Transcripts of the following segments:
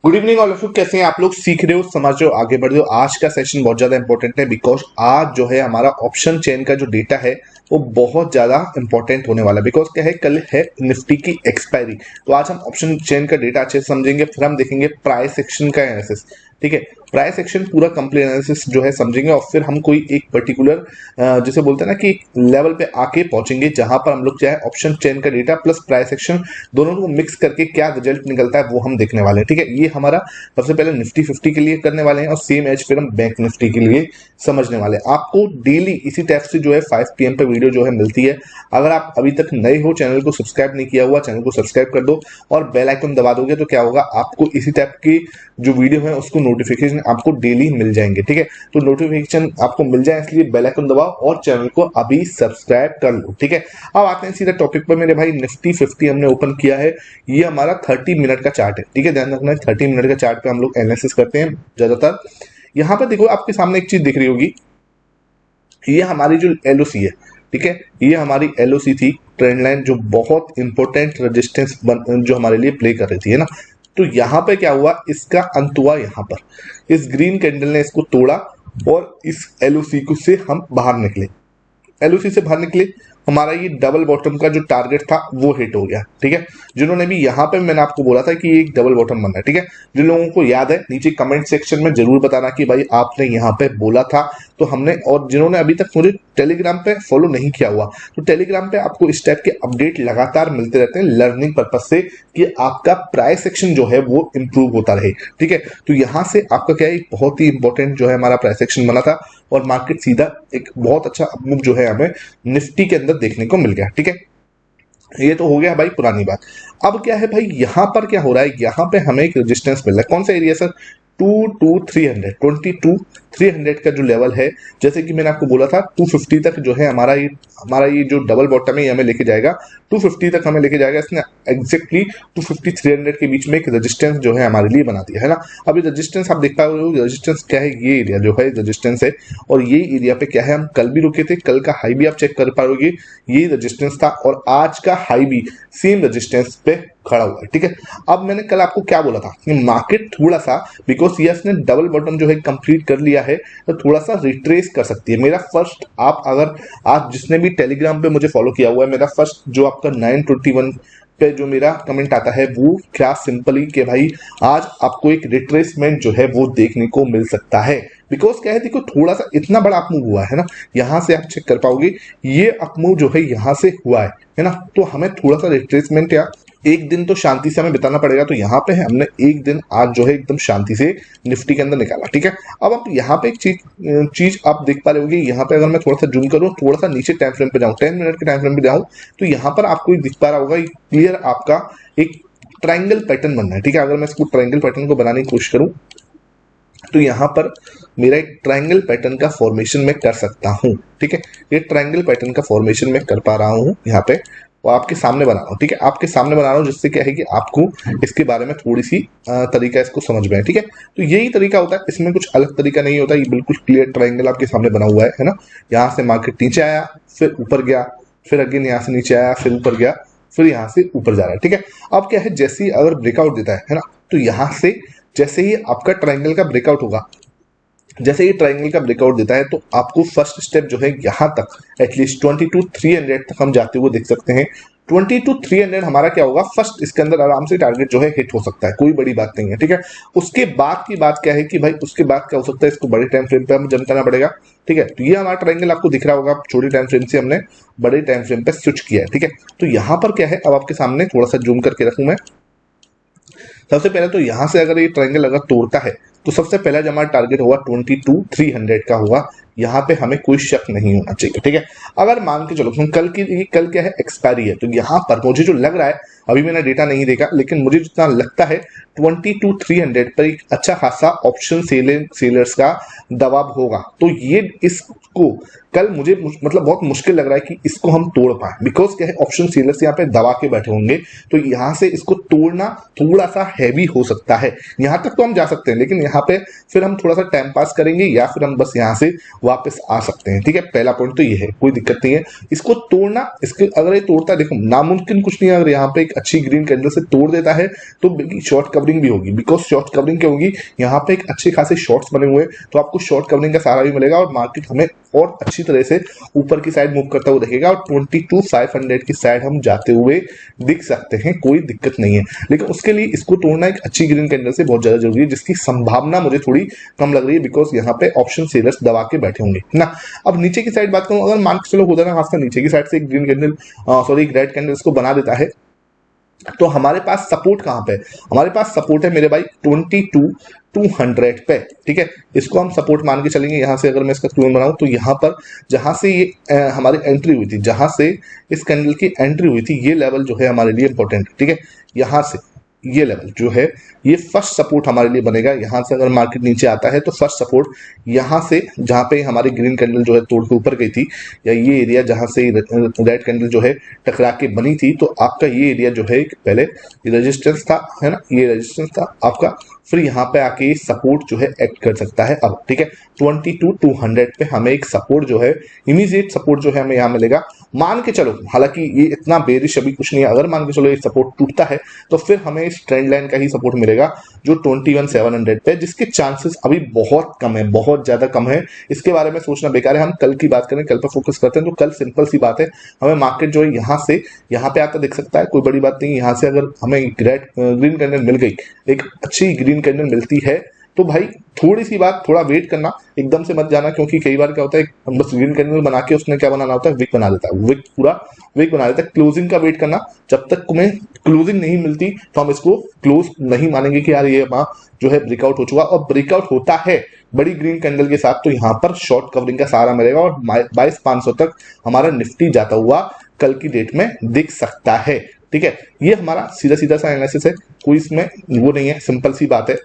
Good evening all of you. कैसे हैं आप लोग? सीख रहे हो, समझ रहे हो, आगे बढ़ रहे हो। आज का सेशन बहुत ज्यादा इंपॉर्टेंट है बिकॉज आज जो है हमारा ऑप्शन चेन का जो डेटा है वो बहुत ज्यादा इंपॉर्टेंट होने वाला है। बिकॉज क्या है, कल है निफ्टी की एक्सपायरी। तो आज हम ऑप्शन चेन का डेटा अच्छे से समझेंगे, फिर हम देखेंगे प्राइस एक्शन का एनालिसिस। ठीक है, प्राइस एक्शन पूरा कंप्लीट एनालिसिस जो है समझेंगे और फिर हम कोई एक पर्टिकुलर जिसे बोलते हैं ना कि लेवल पे आके पहुंचेंगे जहां पर हम लोग चाहे ऑप्शन चेन का डेटा प्लस प्राइस एक्शन दोनों को मिक्स करके क्या रिजल्ट निकलता है वो हम देखने वाले हैं। ठीक है, ये हमारा सबसे पहले निफ्टी 50 के लिए करने वाले हैं और सेम एज फिर हम बैंक निफ्टी के लिए समझने वाले हैं। आपको डेली इसी टाइप से जो है 5 PM पे वीडियो जो है मिलती है। अगर आप अभी तक नए हो, चैनल को सब्सक्राइब नहीं किया हुआ, चैनल को सब्सक्राइब कर दो और बेल आइकन दबा दोगे तो क्या होगा, आपको इसी टाइप की जो वीडियो है उसको नोटिफिकेशन आपको डेली मिल जाएंगे। ठीक है, तो नोटिफिकेशन आपको मिल जाए इसलिए बेल आइकन दबाओ और चैनल को अभी सब्सक्राइब कर लो। ठीक है, अब आते हैं सीधा टॉपिक पर मेरे भाई। निफ्टी 50 हमने ओपन किया है, ये हमारा 30 मिनट का चार्ट है। ठीक है, ध्यान रखना है 30 मिनट का चार्ट पे हम लोग एनालिसिस करते हैं ज्यादातर। यहाँ पे देखो आपके सामने एक चीज दिख रही होगी, ये हमारी जो एलओसी है। ठीक है, ये हमारी एलओसी थी, ट्रेंड लाइन, जो बहुत इंपॉर्टेंट रेजिस्टेंस जो हमारे लिए प्ले कर रही थी, है ना। तो यहाँ पे क्या हुआ, इसका अंत हुआ यहाँ पर, इस ग्रीन कैंडल ने इसको तोड़ा और इस एलओसी को से हम बाहर निकले। एलओसी से बाहर निकले, हमारा ये डबल बॉटम का जो टारगेट था वो हिट हो गया। ठीक है, जिन्होंने भी यहाँ पे मैंने आपको बोला था कि ये एक डबल बॉटम बनना है। ठीक है, जिन लोगों को याद है नीचे कमेंट सेक्शन में जरूर बताना कि भाई आपने यहाँ पे बोला था। तो हमने, और जिन्होंने अभी तक मुझे टेलीग्राम पे फॉलो नहीं किया हुआ, तो टेलीग्राम पे आपको इस टाइप के अपडेट लगातार मिलते रहते हैं लर्निंग पर्पज से, कि आपका प्राइस सेक्शन जो है वो इंप्रूव होता रहे। ठीक है, तो यहाँ से आपका क्या है, बहुत ही इंपॉर्टेंट जो है हमारा प्राइस सेक्शन बना था और मार्केट सीधा एक बहुत अच्छा अपमूव जो है हमें निफ्टी के अंदर देखने को मिल गया। ठीक है, ये तो हो गया भाई पुरानी बात। अब क्या है भाई, यहां पर क्या हो रहा है, यहां पे हमें एक रेजिस्टेंस मिल रहा है। कौन सा एरिया सर? 22,300 का जो लेवल है, जैसे कि मैंने आपको बोला था 250 तक जो है हमारा ये जो डबल बॉटम है ये हमें लेके जाएगा, 250 तक हमें लेके जाएगा। इसने एग्जैक्टली 250-300 के बीच में एक रेजिस्टेंस जो है हमारे लिए बना दिया है ना। अभी रेजिस्टेंस आप देख पा रहे हो, रेजिस्टेंस क्या है, ये एरिया जो है रेजिस्टेंस है और ये एरिया पे क्या है, हम कल भी रुके थे, कल का हाई भी आप चेक कर पाओगे, ये रेजिस्टेंस था और आज का हाई भी सेम रेजिस्टेंस पे खड़ा हुआ है। ठीक है, अब मैंने कल आपको क्या बोला था कि मार्केट थोड़ा सा, बिकॉज यस ने डबल बॉटम जो है कंप्लीट कर लिया है, तो थोड़ा सा रिट्रेस कर सकती है। मेरा फर्स्ट, आप अगर आज जिसने भी टेलीग्राम पे मुझे फॉलो किया हुआ है, मेरा फर्स्ट जो आपका 921 पे जो मेरा कमेंट आता है वो क्या सिंपली कि भाई आज आपको एक रिट्रेसमेंट जो है वो देखने को मिल सकता है। बिकॉज क्या है, देखो थोड़ा सा इतना बड़ा अपमूव हुआ है ना, यहां से आप चेक कर पाओगे, ये अपमूव जो है यहां से हुआ है ना। तो हमें थोड़ा सा रिट्रेसमेंट या एक दिन तो शांति से हमें बिताना पड़ेगा। तो यहाँ पे हमने एक दिन आज जो है एकदम शांति से निफ्टी के अंदर निकाला। ठीक है, अब आप यहाँ पे एक चीज आप देख पा रहे होगे, यहाँ पे अगर मैं थोड़ा सा जूम करूँ, थोड़ा सा नीचे टाइम फ्रेम पे जाऊँ, 10 मिनट के टाइम फ्रेम पे जाऊँ, तो यहाँ पर आपको दिख पा रहा होगा क्लियर आपका एक ट्राइंगल पैटर्न बनना है। ठीक है, अगर मैं इसको ट्राइंगल पैटर्न को बनाने की कोशिश करूँ तो यहाँ पर मेरा एक ट्राइंगल पैटर्न का फॉर्मेशन में कर सकता हूँ। ठीक है, ये ट्राइंगल पैटर्न का फॉर्मेशन में कर पा रहा हूँ यहाँ पे, वो आपके सामने बना रहा हूँ। ठीक है, आपके सामने बना रहा हूँ, जिससे क्या है कि आपको इसके बारे में थोड़ी सी तरीका इसको समझ में है। ठीक है, तो यही तरीका होता है, इसमें कुछ अलग तरीका नहीं होता, ये बिल्कुल क्लियर ट्राइंगल आपके सामने बना हुआ है ना। यहाँ से मार्केट नीचे आया, फिर ऊपर गया, फिर अगेन यहाँ से नीचे आया, फिर ऊपर गया, फिर यहाँ से ऊपर जा रहा है। ठीक है, अब क्या है, जैसे ही अगर ब्रेकआउट देता है ना, तो यहाँ से जैसे ही आपका ट्राइंगल का ब्रेकआउट होगा, जैसे ये ट्राइंगल का ब्रेकआउट देता है, तो आपको फर्स्ट स्टेप जो है यहां तक एटलीस्ट 22,300 तक हम जाते हुए देख सकते हैं। 22,300 हमारा क्या होगा, फर्स्ट इसके अंदर आराम से टारगेट जो है हिट हो सकता है, कोई बड़ी बात नहीं है। ठीक है, उसके बाद की बात क्या है कि भाई उसके बाद क्या हो सकता है, इसको बड़े टाइम फ्रेम पे हमें जम करना पड़ेगा। ठीक है, तो ये हमारा ट्राइंगल आपको दिख रहा होगा, छोटे टाइम फ्रेम से हमने बड़े टाइम फ्रेम पे स्विच किया है। ठीक है, तो यहां पर क्या है, अब आपके सामने थोड़ा सा जूम करके रखूं मैं। सबसे पहले तो यहां से अगर ये ट्रायंगल अगर तोड़ता है, तो सबसे पहला जो हमारा टारगेट होगा 22,300 का होगा। यहाँ पे हमें कोई शक नहीं होना चाहिए। ठीक है, अगर मान के चलो कल क्या है, एक्सपायरी है, तो यहाँ पर मुझे जो लग रहा है, अभी मैंने डेटा नहीं देखा, लेकिन मुझे जितना लगता है 22,300 पर एक अच्छा खासा ऑप्शन सेलर्स का दबाव होगा। तो ये इसको कल मुझे मतलब बहुत मुश्किल लग रहा है कि इसको हम तोड़ पाए, बिकॉज क्या है, ऑप्शन सेलर्स यहाँ पे दबा के बैठे होंगे, तो यहाँ से इसको तोड़ना थोड़ा सा हैवी हो सकता है। यहाँ तक तो हम जा सकते हैं, लेकिन यहाँ पे फिर हम थोड़ा सा टाइम पास करेंगे या फिर हम बस यहाँ से वापस आ सकते हैं। ठीक है, पहला पॉइंट तो ये है, कोई दिक्कत नहीं है इसको तोड़ना। इसके अगर ये तोड़ता है, देखो नामुमकिन कुछ नहीं है, अगर यहाँ पे एक अच्छी ग्रीन कैंडल से तोड़ देता है तो शॉर्ट कवरिंग भी होगी, बिकॉज शॉर्ट कवरिंग क्या होगी, यहाँ पे एक अच्छे खासे शॉर्ट्स बने हुए हैं तो आपको शॉर्ट कवरिंग का सहारा भी मिलेगा और मार्केट हमें और अच्छी तरह से ऊपर की साइड मूव करता हुआ दिखेगा और 22,500 की साइड हम जाते हुए दिख सकते हैं, कोई दिक्कत नहीं है। लेकिन उसके लिए इसको तोड़ना एक अच्छी ग्रीन कैंडल से बहुत ज्यादा जरूरी है, जिसकी संभावना मुझे थोड़ी कम लग रही है, बिकॉज यहाँ पे ऑप्शन सेलर्स दबा के बैठे होंगे ना। अब नीचे की साइड बात करूं, अगर मान के चलो होता ना खासकर नीचे की साइड से एक ग्रीन कैंडल सॉरी एक रेड कैंडल इसको बना देता है तो हमारे पास सपोर्ट कहां पे, हमारे पास सपोर्ट है मेरे भाई 22,200 पे, ठीक है। इसको हम सपोर्ट मान के चलेंगे। यहां से अगर मैं इसका क्लोन बनाऊं तो यहां पर जहां से ये हमारी एंट्री हुई थी, जहां से इस कैंडल की एंट्री हुई थी, ये लेवल जो है हमारे लिए इंपॉर्टेंट है, ठीक है। यहां से ये लेवल जो है ये फर्स्ट सपोर्ट हमारे लिए बनेगा। यहां से अगर मार्केट नीचे आता है तो फर्स्ट सपोर्ट यहां से, जहां पे हमारी ग्रीन कैंडल जो है तोड़ के ऊपर गई थी, या ये एरिया जहां से रेड कैंडल जो है टकरा के बनी थी, तो आपका ये एरिया जो है पहले रेजिस्टेंस था, है ना, ये रेजिस्टेंस था आपका। फिर यहाँ पे आके सपोर्ट जो है एक्ट कर सकता है अब, ठीक है। 22,200 पे हमें एक सपोर्ट जो है, इमीडिएट सपोर्ट जो है हमें यहाँ मिलेगा। मान के चलो, हालांकि ये इतना बेरिश अभी कुछ नहीं है, अगर मान के चलो ये सपोर्ट टूटता है तो फिर हमें इस ट्रेंड लाइन का ही सपोर्ट मिलेगा जो 21,700 पे, जिसके चांसेस अभी बहुत कम है, बहुत ज्यादा कम है। इसके बारे में सोचना बेकार है, हम कल की बात करें, कल पर फोकस करते हैं। तो कल सिंपल सी बात है, हमें मार्केट जो है यहाँ से यहाँ पे आता दिख सकता है, कोई बड़ी बात नहीं। यहाँ से अगर हमें ग्रीन कैंडल मिल गई, एक अच्छी ग्रीन कैंडल मिलती है, तो भाई थोड़ी सी बात, थोड़ा वेट करना, एकदम से मत जाना, क्योंकि कई बार क्या होता है, हम बस ग्रीन कैंडल बना के उसने क्या बनाना होता है, विक बना देता है, विक पूरा विक बना देता है। क्लोजिंग का वेट करना, जब तक तुम्हें क्लोजिंग नहीं मिलती तो हम इसको क्लोज नहीं मानेंगे कि यार ये वहां जो है ब्रेकआउट हो चुका। और ब्रेकआउट होता है बड़ी ग्रीन कैंडल के साथ तो यहाँ पर शॉर्ट कवरिंग का सहारा मिलेगा और 22,500 तक हमारा निफ्टी जाता हुआ कल की डेट में दिख सकता है, ठीक है। ये हमारा सीधा सीधा सा एनालिसिस है, कोई इसमें वो नहीं है, सिंपल सी बात है।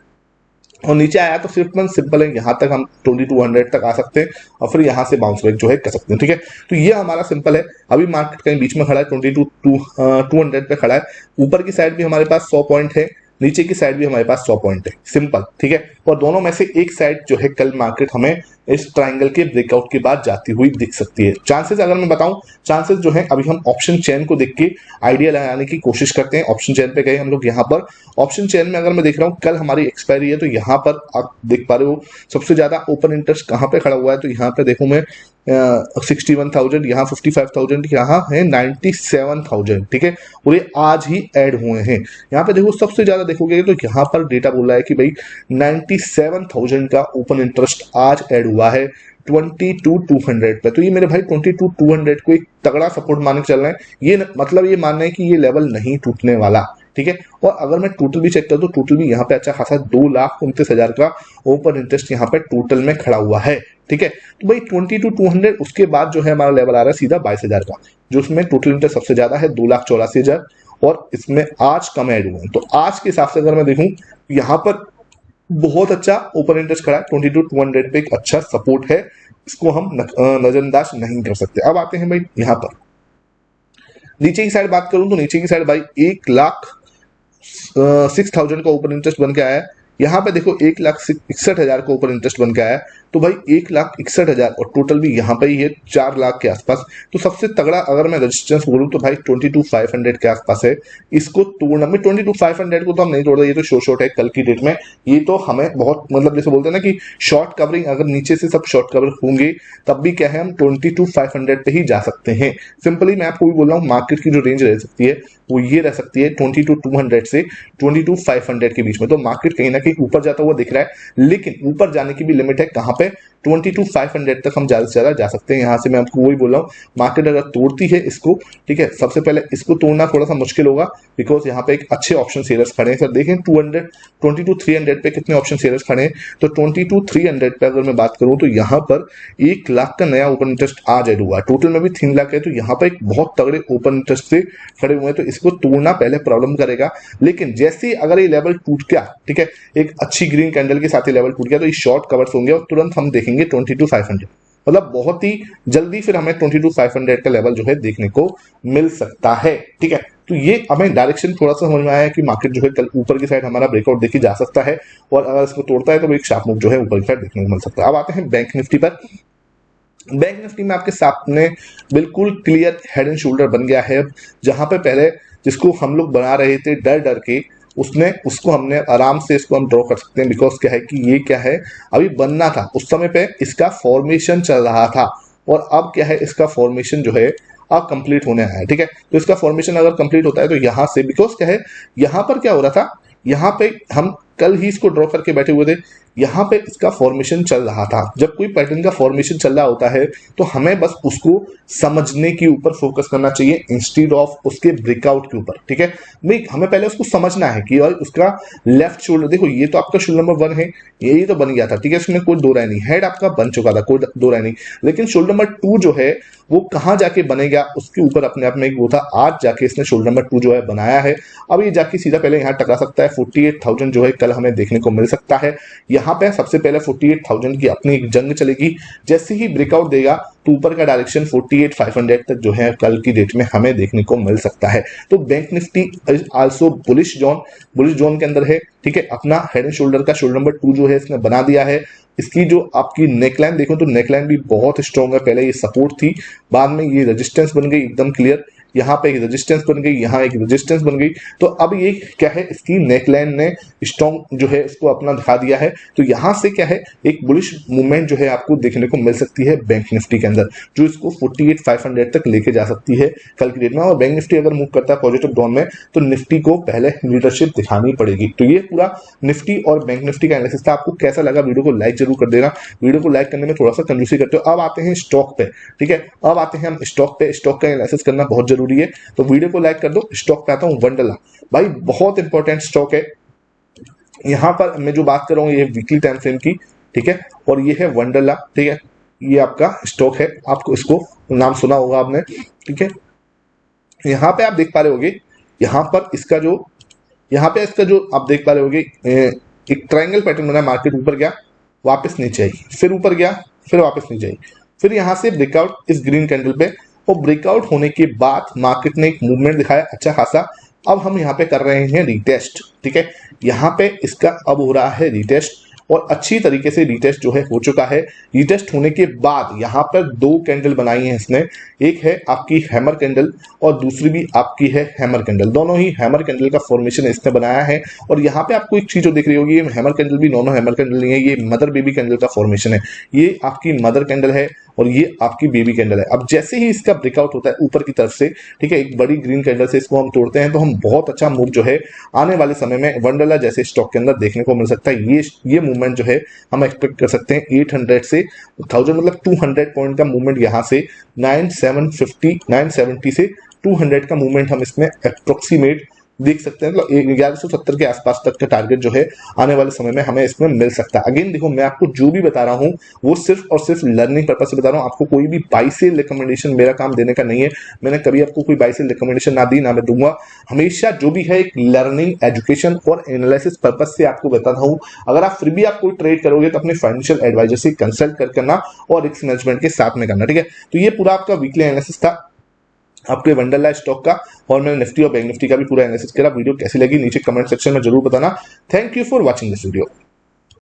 और नीचे आया तो सिर्फ सिंपल है, यहाँ तक हम 2200 तक आ सकते हैं और फिर यहाँ से बाउंस बैक जो है कर सकते हैं, ठीक है। तो ये हमारा सिंपल है। अभी मार्केट कहीं बीच में खड़ा है, 22,200 पे खड़ा है। ऊपर की साइड भी हमारे पास 100 पॉइंट है, नीचे की साइड भी हमारे पास 100 पॉइंट है, सिंपल, ठीक है। और दोनों में से एक साइड जो है कल मार्केट हमें इस ट्राइंगल के ब्रेकआउट के बाद जाती हुई दिख सकती है। चांसेस अगर मैं बताऊं, चांसेस जो है अभी हम ऑप्शन चेन को देख के आइडिया लगाने की कोशिश करते हैं। ऑप्शन चेन पे गए हम लोग, यहाँ पर ऑप्शन चेन में अगर मैं देख रहा हूँ कल हमारी एक्सपायरी है, तो यहाँ पर आप देख पा रहे हो सबसे ज्यादा ओपन इंटरेस्ट कहाँ पे खड़ा हुआ है, तो यहाँ पे देखो मैं 61,000, यहाँ 55,000, यहाँ है 97,000, ठीक है। और ये आज ही ऐड हुए हैं। यहाँ पे देखो सबसे ज्यादा देखोगे तो यहाँ पर डेटा बोल रहा है कि भाई 97,000 का ओपन इंटरेस्ट आज ऐड हुआ है 22,200 पे। तो ये मेरे भाई 22,200 को एक तगड़ा सपोर्ट मान के चल रहे हैं। ये मतलब ये मानना है कि ये लेवल नहीं टूटने वाला, ठीक है। और अगर मैं टोटल भी चेक कर तो टोटल भी यहाँ पे अच्छा खासा 2,29,000 का ओपन इंटरेस्ट यहाँ पे टोटल में खड़ा हुआ है, ठीक है। तो भाई 22,200, उसके बाद जो है हमारा लेवल आ रहा है सीधा 22,000 का, जो उसमें टोटल इंटरेस्ट सबसे ज्यादा है 2,84,000 और इसमें आज कम ऐड हुए हैं। तो आज के हिसाब से अगर मैं देखूं, यहाँ पर बहुत अच्छा ओपन इंटरेस्ट खड़ा है 22,200 पे, एक अच्छा सपोर्ट है, इसको हम नजरअंदाज नहीं कर सकते। अब आते हैं भाई यहाँ पर नीचे की साइड बात करूं तो नीचे की साइड भाई 1,06,000 का ओपन इंटरेस्ट बन के आया है। यहाँ पे देखो 1,61,000 का ओपन इंटरेस्ट बन के आया है। तो भाई 1,61,000 और टोटल भी यहाँ पे ही है 4 लाख के आसपास। तो सबसे तगड़ा अगर मैं रेजिस्टेंस बोलूँ तो भाई 22,500 के आसपास है। इसको तोड़ना में 22,500 को तो हम नहीं तोड़ रहे, ये तो शॉर्ट है कल की डेट में। ये तो हमें बहुत मतलब जैसे बोलते हैं ना कि शॉर्ट कवरिंग, अगर नीचे से सब शॉर्ट कवर होंगे तब भी क्या है हम 22,500 पे ही जा सकते हैं। सिंपली मैं आपको भी बोल रहा हूँ मार्केट की जो रेंज रह सकती है वो ये रह सकती है 22,200 से 22,500 के बीच में। तो मार्केट कहीं ना कहीं ऊपर जाता हुआ दिख रहा है, लेकिन ऊपर जाने की भी लिमिट है कहां पे, 22,500 तक हम ज्यादा से ज्यादा जा सकते हैं। यहां से मैं आपको वही बोल रहा हूं, मार्केट अगर तोड़ती है इसको, ठीक है, सबसे पहले इसको तोड़ना थोड़ा सा मुश्किल होगा, बिकॉज यहाँ पे एक अच्छे ऑप्शन सेलर्स खड़े हैं। सर देखें 22,300 पे कितने ऑप्शन सेलर्स खड़े हैं, तो 22,300 पे अगर मैं बात करूं तो यहाँ पर 1 लाख का नया ओपन इंटरेस्ट आज ऐड हुआ, टोटल में भी 3 लाख है। तो यहाँ पर एक बहुत तगड़े ओपन इंटरेस्ट से खड़े हुए हैं, तो इसको तोड़ना पहले प्रॉब्लम करेगा। लेकिन जैसे अगर ये लेवल टूट गया, ठीक है, एक अच्छी ग्रीन कैंडल के साथ ये लेवल टूट गया, तो ये शॉर्ट कवर्स होंगे और तुरंत हम देखेंगे 22,500, मतलब बहुत ही जल्दी फिर हमें 22,500 का लेवल जो है देखने को मिल सकता है, ठीक है। तो ये हमें डायरेक्शन थोड़ा सा समझ में आया है कि मार्केट जो है कल ऊपर की साइड हमारा ब्रेकआउट देखी जा सकता है, और अगर इसको तोड़ता है तो एक शार्प मूव जो है ऊपर की साइड देखने को मिल सकता है। अब आते हैं बैंक निफ्टी पर। बैंक निफ्टी में आपके सामने बिल्कुल क्लियर हेड एंड शोल्डर बन गया है। जहां पे पहले जिसको हम लोग बना रहे थे डर डर के, उसको हमने आराम से इसको हम ड्रॉ कर सकते हैं। बिकॉज क्या है कि ये क्या है, अभी बनना था उस समय पे इसका फॉर्मेशन चल रहा था, और अब क्या है इसका फॉर्मेशन जो है अब कंप्लीट होने आया है। ठीक है, तो इसका फॉर्मेशन अगर कंप्लीट होता है तो यहां से, बिकॉज क्या है यहां पर क्या हो रहा था, यहां पे हम कल ही इसको ड्रॉ करके बैठे हुए थे, यहां पे इसका फॉर्मेशन चल रहा था। जब कोई पैटर्न का फॉर्मेशन चल रहा होता है तो हमें बस उसको समझने के ऊपर फोकस करना चाहिए इंस्टीड ऑफ उसके ब्रेकआउट के ऊपर। ठीक है भाई, हमें पहले उसको समझना है कि और उसका लेफ्ट शोल्डर, देखो ये तो आपका शोल्डर नंबर 1 है, यही तो बन गया था। ठीक है, इसमें कोई दो राय नहीं, हेड आपका बन चुका था, कोई दो राय नहीं, लेकिन शोल्डर नंबर 2 जो है वो कहां जाके बनेगा उसके ऊपर अपने आप में एक वो था। आज जाके इसने शोल्डर नंबर 2 जो है बनाया है। अब ये जाके सीधा पहले यहां टकरा सकता है 48,000 जो है कल हमें देखने को मिल सकता है। यहां पे सबसे पहले 48,000 की अपनी एक जंग चलेगी, जैसे ही ब्रेकआउट देगा तो ऊपर का डायरेक्शन 48,500 तक जो है कल की डेट में हमें देखने को मिल सकता है। तो bank Nifty is also bullish zone के अंदर है। ठीक है, अपना हेड एंड शोल्डर का शोल्डर नंबर 2 जो है इसने बना दिया है। इसकी जो आपकी नेकलाइन देखो तो नेकलाइन भी बहुत स्ट्रॉन्ग है। पहले ये सपोर्ट थी, बाद में ये रेजिस्टेंस बन गई एकदम क्लियर, यहाँ पे एक रेजिस्टेंस बन गई, यहाँ एक रेजिस्टेंस बन गई। तो अब ये क्या है, इसकी नेकलाइन ने स्ट्रॉन्ग जो है इसको अपना दिखा दिया है। तो यहाँ से क्या है एक बुलिश मूवमेंट जो है आपको देखने को मिल सकती है बैंक निफ्टी के अंदर, जो इसको 48,500 तक लेके जा सकती है कल की डेट में। और बैंक निफ्टी अगर मूव करता है पॉजिटिव डाउन में तो निफ्टी को पहले लीडरशिप दिखानी पड़ेगी। तो ये पूरा निफ्टी और बैंक निफ्टी का एनालिसिस था। आपको कैसा लगा, वीडियो को लाइक जरूर कर देना। वीडियो को लाइक करने में थोड़ा सा कंजूसी करते हो। अब आते हैं स्टॉक पे। ठीक है, अब आते हैं हम स्टॉक पे। स्टॉक का एनालिसिस करना बहुत जरूरी है, तो वीडियो को लाइक कर दो। स्टॉक पे आता हूं, वंडरला भाई बहुत इंपॉर्टेंट स्टॉक है। यहां पर मैं जो बात कर रहा हूं ये वीकली टाइम फ्रेम की। ठीक है, और ये है वंडरला। ठीक है, ये आपका स्टॉक है, आपको इसको नाम सुना होगा आपने। ठीक है, यहां पे आप देख पा रहे होगे, यहां पर इसका जो यहाँ पे इसका जो आप देख पा रहे होगे एक ट्रायंगल पैटर्न बना, मार्केट ऊपर गया वापस नीचे आई, फिर ऊपर गया फिर वापस नीचे आई, फिर यहां से ब्रेकआउट इस ग्रीन कैंडल पे, और ब्रेकआउट होने के बाद मार्केट ने एक मूवमेंट दिखाया अच्छा खासा। अब हम यहाँ पे कर रहे हैं रिटेस्ट। ठीक है, यहाँ पे इसका अब हो रहा है रिटेस्ट, और अच्छी तरीके से रिटेस्ट जो है हो चुका है। रिटेस्ट होने के बाद यहाँ पर दो कैंडल बनाई है इसने, एक है आपकी हैमर कैंडल और दूसरी भी आपकी है हैमर कैंडल। दोनों ही हैमर कैंडल का फॉर्मेशन इसने बनाया है। और यहाँ पे आपको एक चीज जो दिख रही होगी, ये हैमर कैंडल भी दोनों हैमर कैंडल नहीं है, ये मदर बेबी कैंडल का फॉर्मेशन है। ये आपकी मदर कैंडल है और ये आपकी बेबी कैंडल है। अब जैसे ही इसका ब्रेकआउट होता है ऊपर की तरफ से, ठीक है, एक बड़ी ग्रीन कैंडल से इसको हम तोड़ते हैं, तो हम बहुत अच्छा मूव जो है आने वाले समय में वंडरला जैसे स्टॉक के अंदर देखने को मिल सकता है। ये मूवमेंट जो है हम एक्सपेक्ट कर सकते हैं 800 से 1000, मतलब 200 पॉइंट का मूवमेंट यहाँ से 970 से 200 का मूवमेंट हम इसमें अप्रोक्सीमेट देख सकते हैं। मतलब 1170 के आसपास तक का टारगेट जो है आने वाले समय में हमें इसमें मिल सकता है। अगेन देखो, मैं आपको जो भी बता रहा हूं वो सिर्फ और सिर्फ लर्निंग पर्पज से बता रहा हूं। आपको कोई भी बाई सेल रिकमेंडेशन मेरा काम देने का नहीं है। मैंने कभी आपको कोई बाई सेल रिकमेंडेशन ना दी, ना मैं दूंगा। हमेशा जो भी है एक लर्निंग, एजुकेशन और एनालिसिस पर्पज से आपको बताता हूं। अगर आप फिर भी आप कोई ट्रेड करोगे तो अपने फाइनेंशियल एडवाइजर से कंसल्ट कर करना और रिस्क मैनेजमेंट के साथ में करना। ठीक है, तो ये पूरा आपका वीकली एनालिसिस था आपके वंडरला स्टॉक का, और मैंने निफ्टी और बैंक निफ्टी का भी पूरा एनालिसिस करा। वीडियो कैसी लगी नीचे कमेंट सेक्शन में जरूर बताना। Thank you for watching this video.